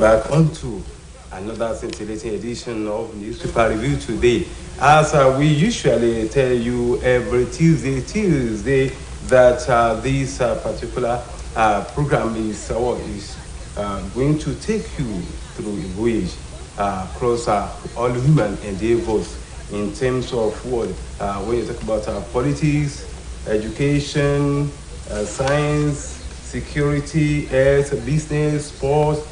back onto another scintillating edition of Newspaper Review today. As we usually tell you every Tuesday, that this particular program is going to take you through a voyage across all human endeavors in terms of what when you talk about politics, education, science, security, health, business, sports,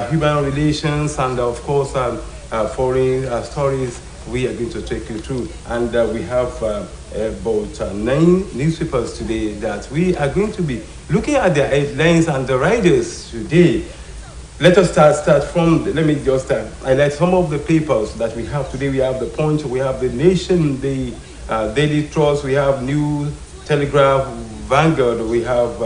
human relations, and of course foreign stories we are going to take you through. And we have about 9 newspapers today that we are going to be looking at their headlines and the riders today. Let us start from, let me just highlight some of the papers that we have today. We have The Punch, we have The Nation, the Daily Trust, we have New Telegraph, Vanguard, we have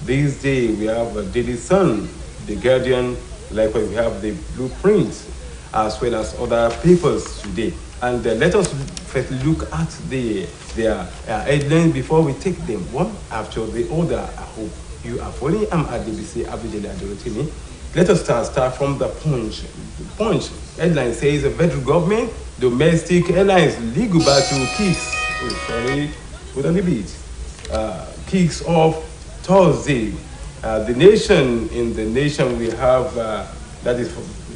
This Day, we have Daily Sun, The Guardian, likewise we have The Blueprint, as well as other papers today. And let us first look at their headlines before we take them one after the other. I hope you are following. I'm at DBC Abidjali Adorotini. Let us start from The Punch. The Punch headline says the federal government, domestic airlines, legal battle kicks. Put on the beat. Kicks off Thursday. The Nation, in The Nation we have, that is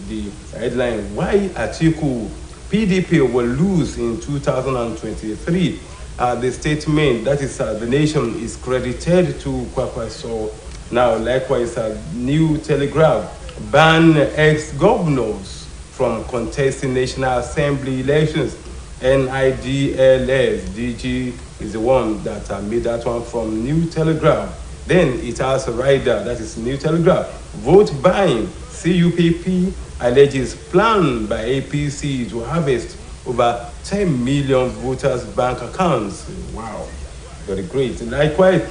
the headline, why Atiku PDP will lose in 2023. The statement, that is The Nation, is credited to Kwakwaso. Now, likewise, New Telegraph, ban ex-governors from contesting National Assembly elections. NIDLS, DG is the one that made that one from New Telegraph. Then it has a rider, that is New Telegraph. Vote buying, CUPP alleges plan by APC to harvest over 10 million voters' bank accounts. Wow, very great. Likewise,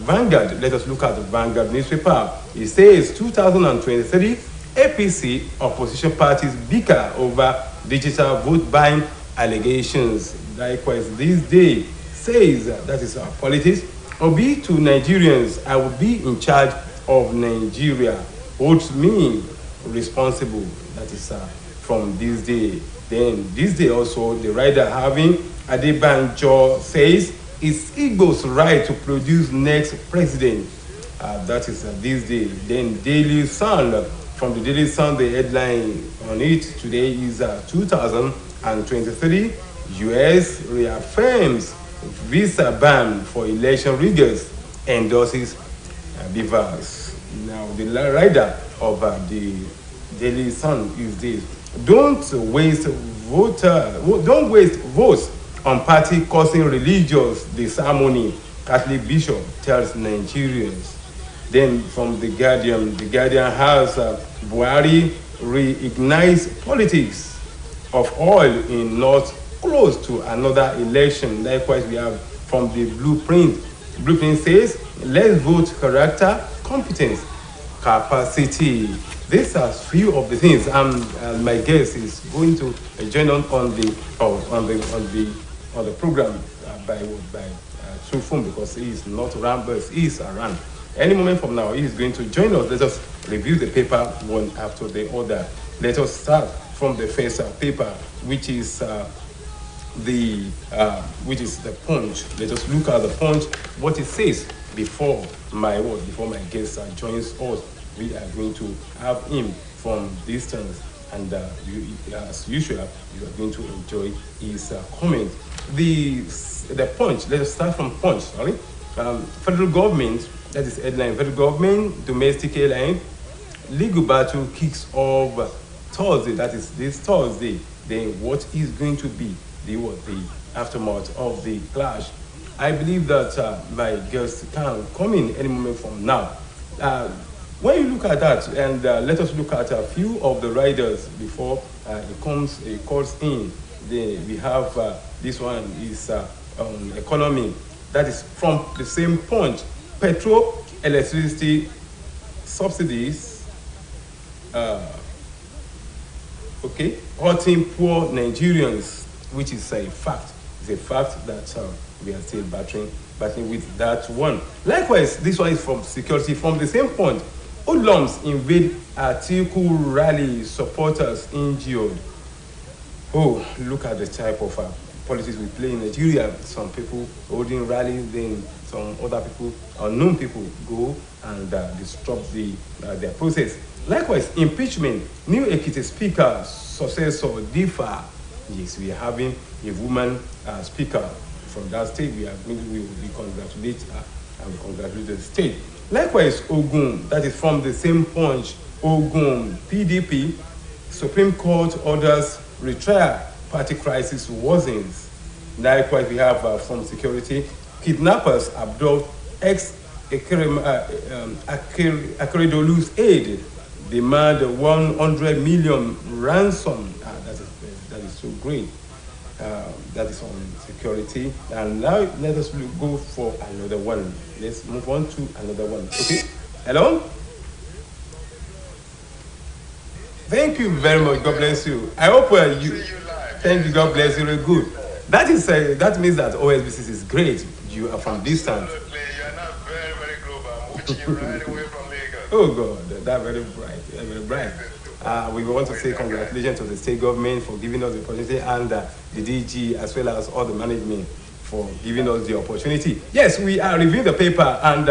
Vanguard, let us look at the Vanguard newspaper. It says 2023 APC opposition parties bicker over digital vote buying allegations. Likewise, This Day says, that is our politics, Obi to Nigerians, I will be in charge of Nigeria. Holds me responsible. That is from This Day. Then This Day also, the rider having Adebanjo says it's Igbo's right to produce next president. That is This Day. Then Daily Sun, from the Daily Sun, the headline on it today is 2023 US reaffirms visa ban for election riggers, endorses Beavers. Now the rider of the Daily Sun is this: don't waste votes on party causing religious disharmony, Catholic bishop tells Nigerians. Then from the Guardian has Buhari reignites politics of oil in North close to another election. Likewise, we have from the Blueprint. Blueprint says, let's vote character, competence, capacity. These are few of the things. My guest is going to join on the program by through phone, because he is not around, but he is around. Any moment from now, he is going to join us. Let us review the paper one after the other. Let us start from the first paper, which is the Punch. Let us look at the Punch, what it says before my guest joins us. We are going to have him from distance, and as usual, you are going to enjoy his comment. The Punch. Let us start from Punch. Sorry, federal government. That is headline. Federal government domestic airline legal battle kicks off Thursday. That is this Thursday. Then what is going to be the aftermath of the clash? I believe that my guest can come in any moment from now. When you look at that, and let us look at a few of the riders before it calls in. We have this one is on economy. That is from the same Punch. Petrol, electricity subsidies. Hurting poor Nigerians, which is a fact. It's a fact that we are still battling with that one. Likewise, this one is from security, from the same point. Hoodlums invade Atiku rally, supporters injured. Oh, look at the type of politics we play in Nigeria. Some people holding rallies, then some other people, unknown people, go and disrupt their process. Likewise, impeachment. New Ekiti Speaker, successor, differ. Yes, we are having a woman speaker from that state. We congratulate her and we congratulate the state. Likewise, Ogun, that is from the same punch. Ogun, PDP, Supreme Court orders retrial, party crisis worsens. Likewise, we have from security, kidnappers abduct Akeredolu's aide, demand 100 million ransom. That is so great. That is on security. And now let us go for another one. Let's move on to another one. Okay. Hello? Thank you very much. God bless you. I hope you. Thank you. God bless you. Very good. That is that means that OSBC is great. You are from distance. Absolutely. You are not very, very global. I'm watching you right away from Lagos. Oh God, that's very bright. That's very bright. We want to say congratulations to the state government for giving us the opportunity, and the DG as well as all the management for giving us the opportunity. Yes, we are reviewing the paper, and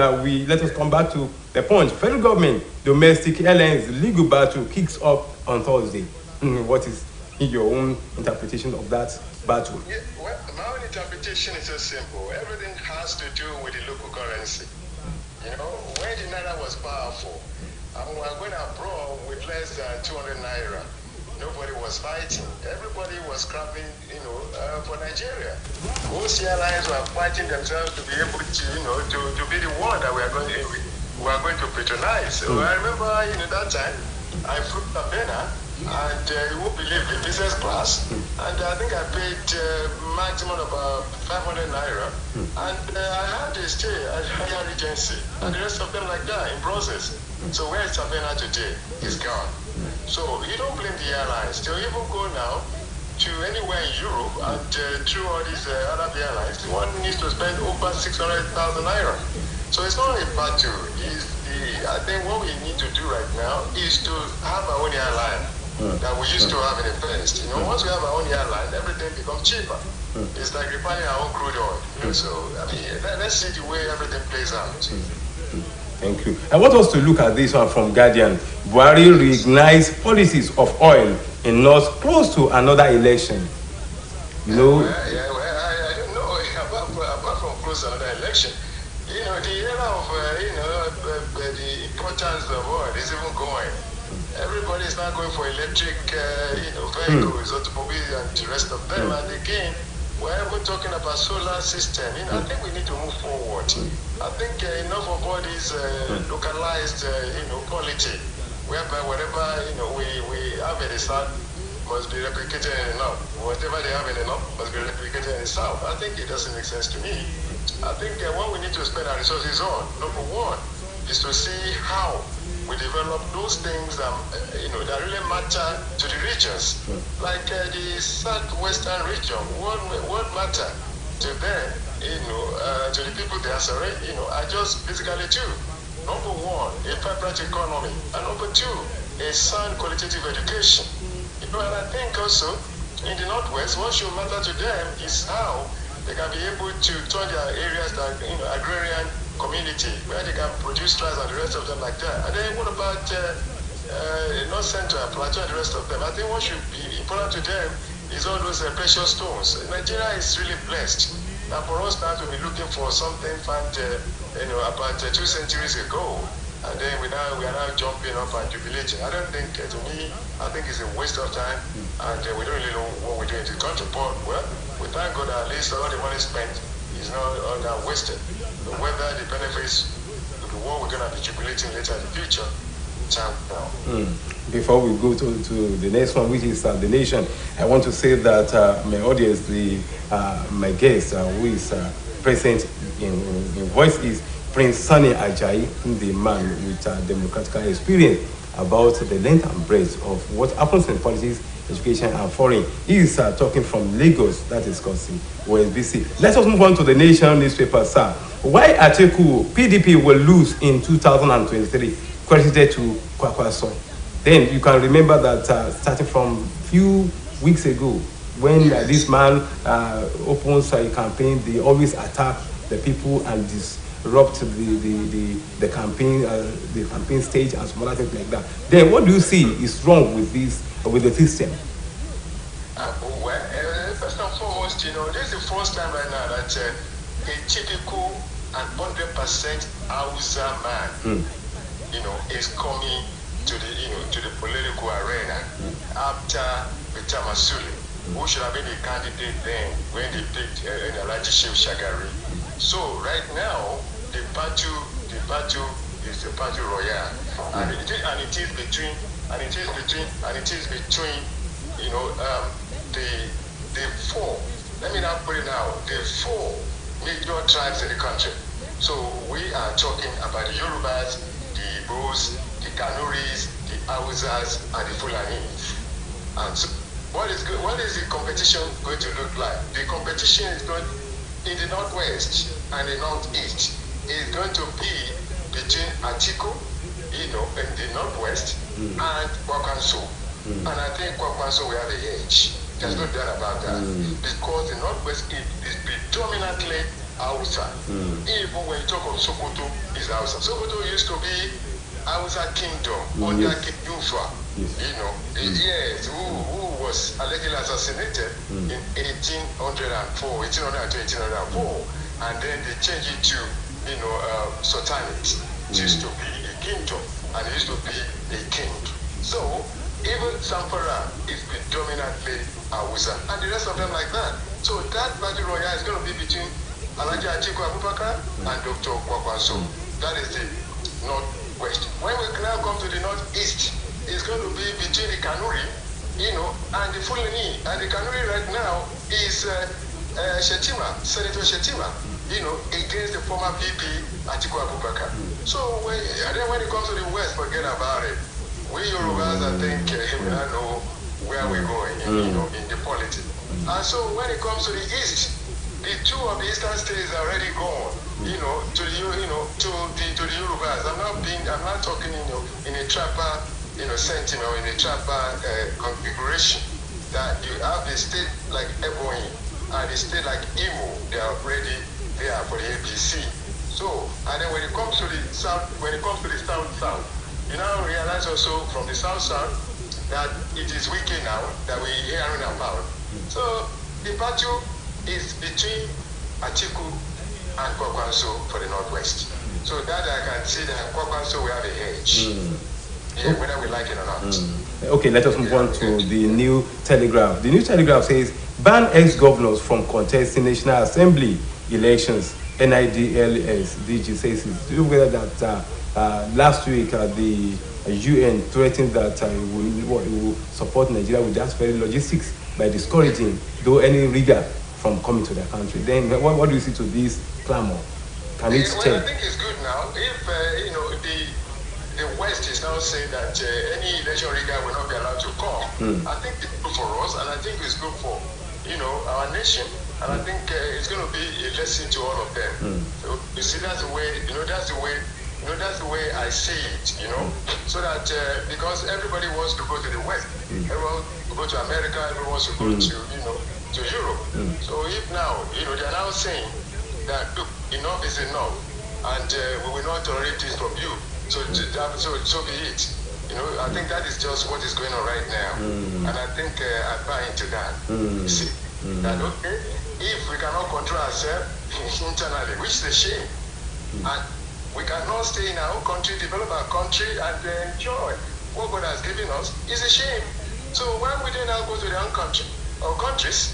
let us come back to the punch. Federal government, domestic airlines, legal battle kicks off on Thursday. What is your own interpretation of that battle? Yeah, well, my own interpretation is so simple. Everything has to do with the local currency. You know, when the naira was powerful, and we were going abroad with less than 200 naira, nobody was fighting. Everybody was scrapping, for Nigeria. Most airlines were fighting themselves to be able to, to be the one that we are going to patronize. So I remember, that time I flew to Bena, and you won't believe it, business class, and I think I paid maximum about 500 naira, and I had to stay at Higher Regency, and the rest of them like that in process. So where is Savannah today? It's gone. So you don't blame the airlines. They'll even go now to anywhere in Europe and through all these other airlines, one needs to spend over 600,000 naira. So it's not a battle. I think what we need to do right now is to have our own airline that we used to have in the past. Once we have our own airline, everything becomes cheaper. It's like refining our own crude oil. So let's see the way everything plays out. Thank you. I want us to look at this one from Guardian. Buhari reignites policies of oil in North close to another election. I don't know. Apart from close to another election, the era of the importance of oil is even going. Everybody is now going for electric, vehicles, automobiles, and the rest of them. And again, we're even talking about solar system. I think we need to move forward. I think enough of all these localized, quality, whereby whatever we have in the south must be replicated in the north. Whatever they have in the north must be replicated in the south. I think it doesn't make sense to me. I think what we need to spend our resources on, number one, is to see how we develop those things that really matter to the regions, like the southwestern region. What matter to them, to the people they are surrounding, are just basically two. Number one, a vibrant economy, and number two, a sound qualitative education. And I think also in the northwest, what should matter to them is how they can be able to turn their areas that agrarian community where they can produce rice and the rest of them like that. And then what about North Central, Plateau and the rest of them? I think what should be important to them is all those precious stones. Nigeria is really blessed. Now for us now to be looking for something found about 2 centuries ago, and then we are now jumping up and jubilating. I don't think, to me, I think it's a waste of time, and we don't really know what we're doing to the country. But well, we thank God at least all the money spent is not wasted. Whether the benefits of what we're going to be jubilating later in the future, time now. Before we go to the next one, which is the nation, I want to say that my audience, my guest who is present in voice is Prince Sunny Ajayi, the man with democratic experience about the length and breadth of what happens in politics, education, and foreign. He is talking from Lagos, that is discussing OSBC. Let us move on to the Nation newspaper, sir. Why Atiku PDP will lose in 2023? credited to Kwakwaso. Then you can remember that starting from few weeks ago, when this man opens a campaign, they always attack the people and disrupt the campaign stage and some other things like that. Then what do you see is wrong with this with the system? First and foremost, this is the first time right now that a typical and 100% Hausa man, is coming to the political arena after Peter Masuli, who should have been the candidate then when they picked Alhaji Shehu Shagari. So right now, the battle is the battle royale, and it is between the four. Let me now put it now. The four major tribes in the country. So we are talking about the Yorubas, the Igbos, the Kanuris, the Hausas, and the Fulanis. And so what is the competition going to look like? The competition is going in the northwest and the northeast is going to be between Atiku, in the northwest, and Kwakwanso. And I think Kwakwanso will have a edge. There's no doubt about that. Because the northwest is predominantly Hausa. Even when you talk of Sokoto, is Hausa. Sokoto used to be Hausa kingdom under King Yufa. Yes, who was allegedly assassinated in 1804, and then they changed it to sultanate. It used to be a kingdom, and it used to be a king. So even Zamfara is predominantly Hausa, and the rest of them like that. So that battle royale is going to be between Alhaji Atiku Abubakar and Dr. Kwakwanso. That is the northwest. When we now come to the northeast, it's going to be between the Kanuri, and the Fulani. And the Kanuri right now is Shetima, Senator Shetima, against the former VP Atiku Abubakar. So and then when it comes to the west, forget about it. We Yorubas, I think, we don't know where we're going, in the politics. And so when it comes to the east, the two of the eastern states are already gone, to the Yorubas. I'm not talking, in a trapper, sentiment or in a trapper configuration. That you have a state like Ebonyi and a state like Imo, they are already there for the APC. So, and then when it comes to the south, south, you now realize also from the south that it is weekend now that we're hearing about. So the battle is between Atiku and Kwakwanso for the northwest. So that I can see that Kwakwanso will have a edge. Whether we like it or not. Okay, let us move on to the New Telegraph. The New Telegraph says, ban ex-governors from contesting National Assembly elections. NIDLS, DG says it's whether that last week the UN threatened that it will support Nigeria with that very logistics by discouraging any rigor from coming to their country. Then what do you see to this clamor? Can it change? Well, I think it's good now. If the West is now saying that any election rigor will not be allowed to come, I think it's good for us, and I think it's good for our nation, and I think it's going to be a lesson to all of them. So you see, that's the way that's the way I see it, so that because everybody wants to go to the West, everyone wants to go to America, everyone wants to go to Europe. So if now, they're now saying that, look, enough is enough, and we will not tolerate this from you. So be it. I think that is just what is going on right now, and I think I buy into that. You see, that okay, if we cannot control ourselves internally, which is a shame, and we cannot stay in our own country, develop our country, and enjoy what God has given us, is a shame. So why would they now go to their own country or countries,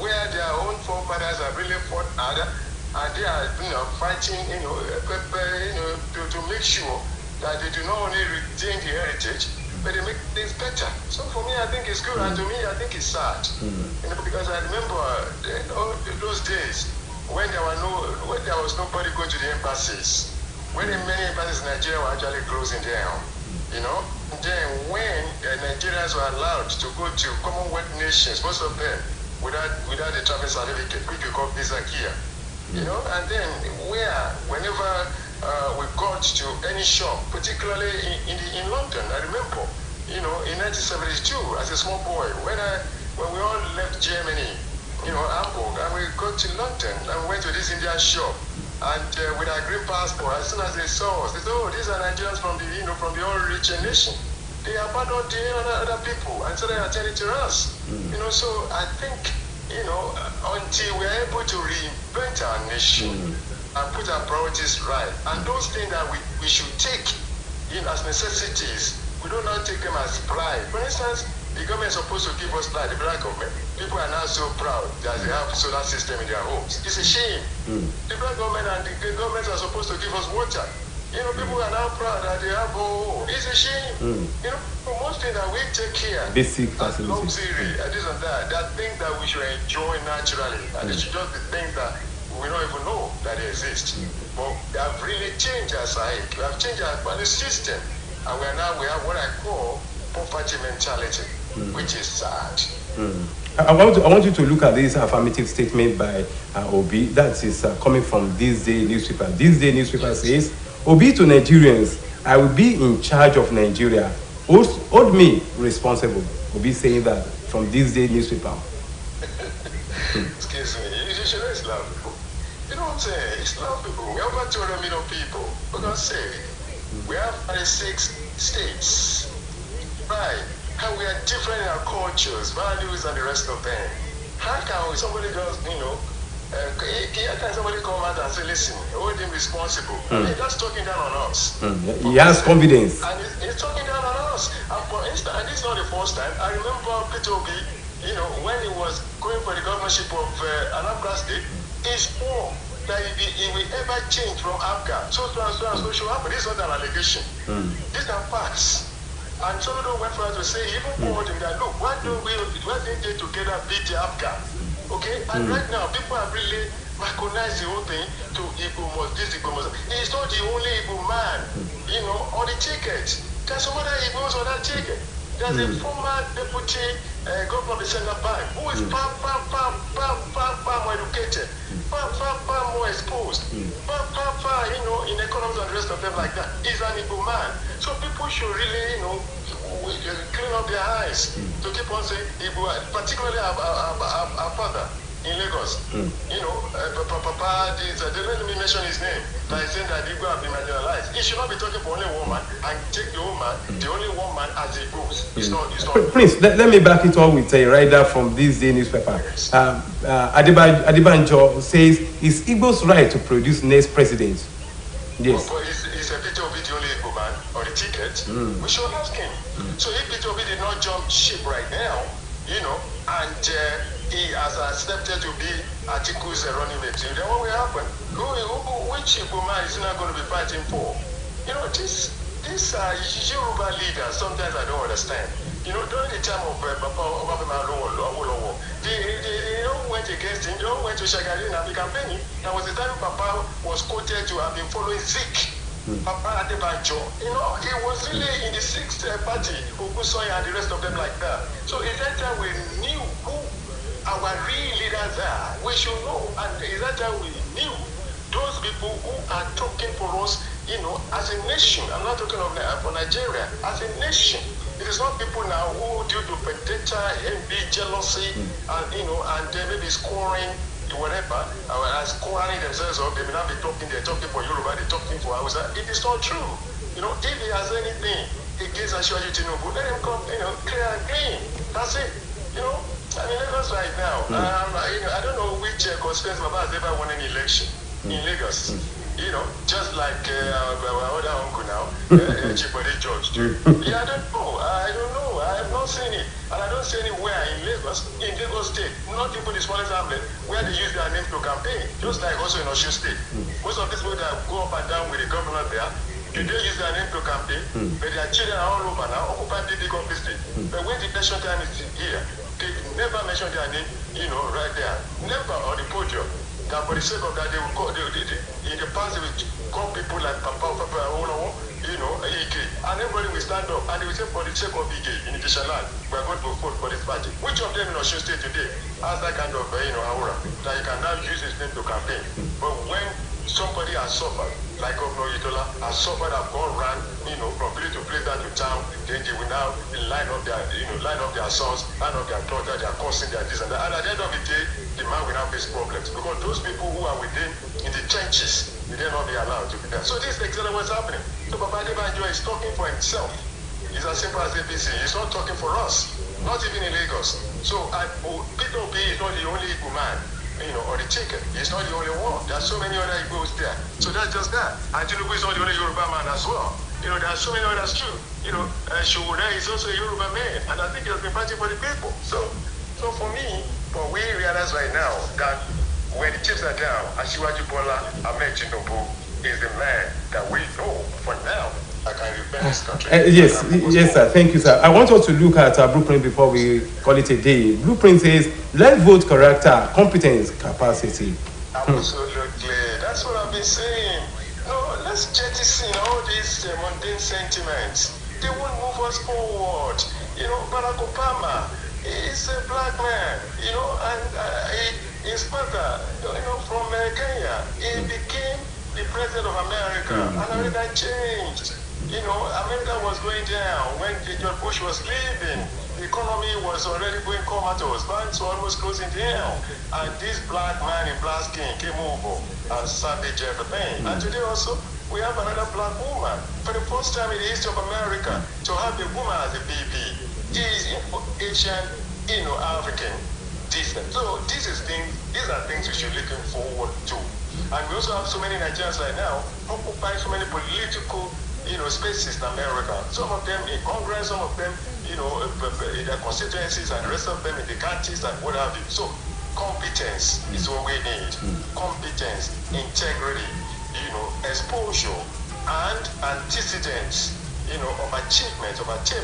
where their own forefathers have really fought harder, and they are fighting, to make sure that they do not only retain the heritage, but they make things better. So for me, I think it's good, and to me, I think it's sad. Because I remember those days when there was nobody going to the embassies, when many embassies in Nigeria were actually closing down, And then when Nigerians were allowed to go to Commonwealth nations, most of them without a travel certificate, which we call visa here. And then whenever we got to any shop, particularly in London. I remember, in 1972, as a small boy, when we all left Germany, Hamburg, and we got to London and went to this Indian shop, and with our green passport, as soon as they saw us, they said, "Oh, these are Nigerians from the old rich nation." They abandoned the other people and started attending to us. So I think, until we're able to reinvent our nation and put our priorities right, and those things that we should take as necessities, we do not take them as pride. For instance, the government is supposed to give us light, the black government. People are now so proud that they have solar system in their homes. It's a shame. The black government and the government are supposed to give us water. People are now proud that they have it's a shame. Most things that we take here, basic facilities, luxury, this and that things that we should enjoy naturally, and it should just be things that we don't even know that they exist. But they have really changed our society. We have changed our value system, and we have what I call poverty mentality, which is sad. I want you to look at this affirmative statement by Obi that is coming from This Day newspaper. This Day newspaper says, "Obi to Nigerians, I will be in charge of Nigeria. Hold me responsible." Obi saying that from This Day newspaper. Excuse me, you should know Islam people. You know what I'm saying? Islam people, we have about 200 million people. For God's sake, we have 36 states. Right? And we are different in our cultures, values, and the rest of them. How can somebody just, how can somebody come out and say, "Listen, hold him responsible"? That's talking down on us. He has confidence. And he's talking down on us. And for instance, and this is not the first time. I remember Peter Obi, when he was going for the governorship of Anambra State, he swore that he will ever change from Abga. So should happen. This is not an allegation. These are facts. And Solodo went for us to say, even called him that, "Look, why didn't they together beat the Abga?" Okay? And right now, people have really recognized the whole thing to Igbo must, this Igbo must. He's not the only Igbo man, on the ticket. There's some other Igbos on that ticket. There's a former deputy governor of the Central Bank who is far more educated, far more exposed, far, in economics and the rest of them like that. He's an Igbo man. So people should really, clean up their eyes to keep on saying Igbo, particularly our father in Lagos. Papa, they let me mention his name. By saying that Igbo have been marginalized. He should not be talking for only one man and take the only one man as he goes. It's not. Prince, let me back it up with a writer from This Day newspaper. Adibanjo says, "Is Igbo's right to produce next president?" Yes. But is Peter Obi the only Igbo man on the ticket? We should ask him. So if Peter Obi did not jump ship right now, and he has accepted to be Atiku's running mate, then what will happen? Which Igbo man is not going to be fighting for? These Yoruba leaders, sometimes I don't understand. During the time of Papa Obafemi, they all went against him, they all went to Shagari and be campaigning. There was the time Papa was quoted to have been following Zik. Papa Adebanjo, he was really in the sixth party, Ogusoya and the rest of them like that. So in that time we knew who our real leaders are. We should know, and in that time we knew those people who are talking for us, as a nation. I'm not talking of for Nigeria, as a nation. It is not people now who, due to vendetta, envy, jealousy, and and maybe scoring whatever, scoring themselves up. They may not be talking. They're talking for Yoruba. They're talking for Hausa. It is not true. If he has anything against Ashwaji Tinubu, let him come. Clear and clean. That's it. Lagos right now. I don't know which constituency Baba has ever won any election in Lagos. Just like our other uncle now, Chibode George. I don't know. I have not seen it. And I don't see anywhere in Lagos State, not even the smallest hamlet, where they use their names to campaign. Just like also in Osun State. Most of these people that go up and down with the governor there, they use their name to campaign, but their children are all over now, occupying the big office state. But when the election time is here, they never mention their name, right there. Never on the podium. That for the sake of that, they will call, in the past, they will call people like Papa, Ike, and everybody will stand up, and they will say, for the sake of Ike, in the land, we are going to vote for this party. Which of them in Osun State today has that kind of, aura, that you can now use his name to campaign? But when somebody has suffered, like Governor Itola has suffered, have gone around, from place to place, down to town, then they will now line up their sons, line up their daughter, they are causing their this and that. And at the end of the day, the man will now face problems because those people who are within in the trenches, they will not be allowed to be there. So this is exactly what's happening. So Baba Adebanjo is talking for himself. It's as simple as ABC. He's not talking for us, not even in Lagos. So Peter Obi is not the only Igbo man, or the chicken. He's not the only one. There are so many other Igbos there. So that's just that. And Tinubu is not the only Yoruba man as well. There are so many others too. Showore is also a Yoruba man, and I think he has been fighting for the people. So for me, but we realize right now that when the chips are down, Asiwaju Bola Ahmed Tinubu is the man that we know for now. I can repair this country. Yes, sir. Thank you, sir. I want us to look at our blueprint before we call it a day. Blueprint says, let's vote character, competence, capacity. Absolutely. That's what I've been saying. No, let's jettison all these mundane sentiments. They won't move us forward. Barack Obama is a black man, and his father, from Kenya, he became the president of America, and America changed. America was going down when George Bush was leaving. The economy was already going comatose. Banks were almost closing down. And this black man in black skin came over and savaged everything. And today also, we have another black woman. For the first time in the history of America, to have a woman as a baby is Asian, African descent. So these are things we should be looking forward to. And we also have so many Nigerians right now occupying so many political spaces in America. Some of them in Congress, some of them, in their constituencies, and the rest of them in the counties and what have you. So competence is what we need. Competence, integrity, exposure, and antecedents, of achievement.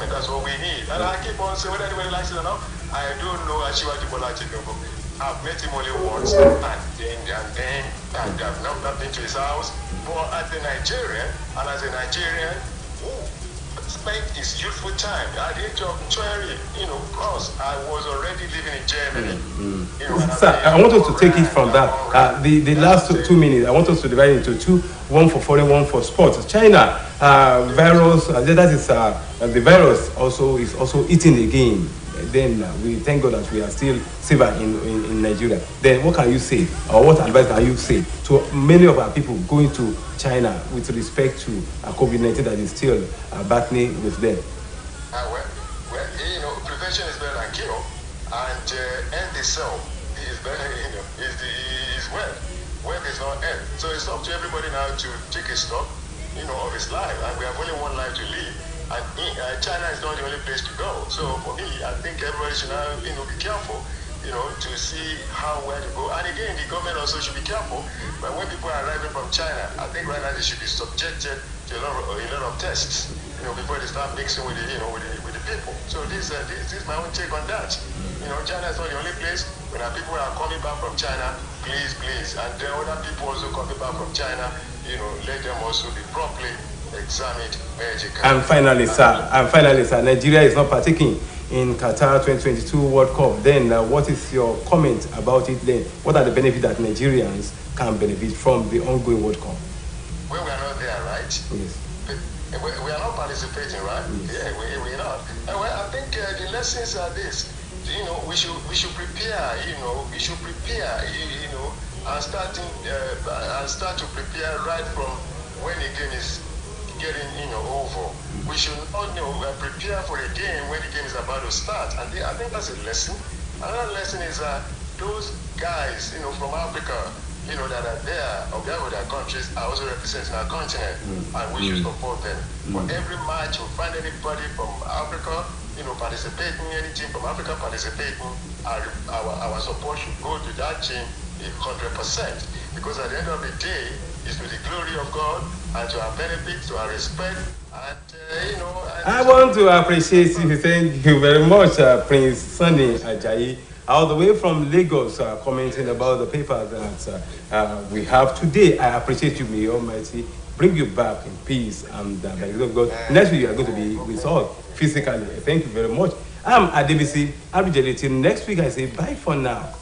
That's what we need. And I keep on saying, whether anybody likes it or not, I don't know Asiwaju Bola Tinubu. I've met him only once, and I've not been to his house. But as a Nigerian, who spent his youthful time at the age of 20, plus, I was already living in Germany. Sir, I want us to take it from that. The last 2 minutes, I want us to divide into two: one for foreign, one for sports. China virus, that is the virus is also eating the game. Then we thank God that we are still safer in Nigeria. Then what can you say, or what advice can you say to many of our people going to China with respect to COVID-19 that is still battling with them? Prevention is better than cure, and end itself is better. Is well. Work is not end. So it's up to everybody now to take a stock, of his life, and we have only one life to live. And China is not the only place to go. So for me, I think everybody should now, be careful, to see where to go. And again, the government also should be careful. But when people are arriving from China, I think right now they should be subjected to a lot of tests, before they start mixing with the people. So this is my own take on that. China is not the only place. When our people are coming back from China, please, and then other people also coming back from China, let them also be properly examined medically. And finally, sir, Nigeria is not partaking in Qatar 2022 World Cup. Then what is your comment about it then? What are the benefits that Nigerians can benefit from the ongoing World Cup? Well, we are not there, right? Yes. We are not participating, right? Yes. Yeah, we're not. Well, I think the lessons are this. We should prepare. We should prepare. And start to prepare right from when the game is getting over. We should not prepare for a game when the game is about to start. And I think that's a lesson. Another lesson is those guys from Africa that are there or behalf of their countries are also representing our continent, and we should support them. For every match we find anybody from Africa participating, any team from Africa participating, our support should go to that team 100%, because at the end of the day, it's to the glory of God and to our benefit, to our respect. And I want to appreciate you. Thank you very much, Prince Sunny Ajayi, all the way from Lagos, commenting about the paper that we have today. I appreciate you. May Almighty bring you back in peace and by the grace of God. Next week you are going to be with us physically. Thank you very much. I'm Adebisi Abidjali. Till next week, I say bye for now.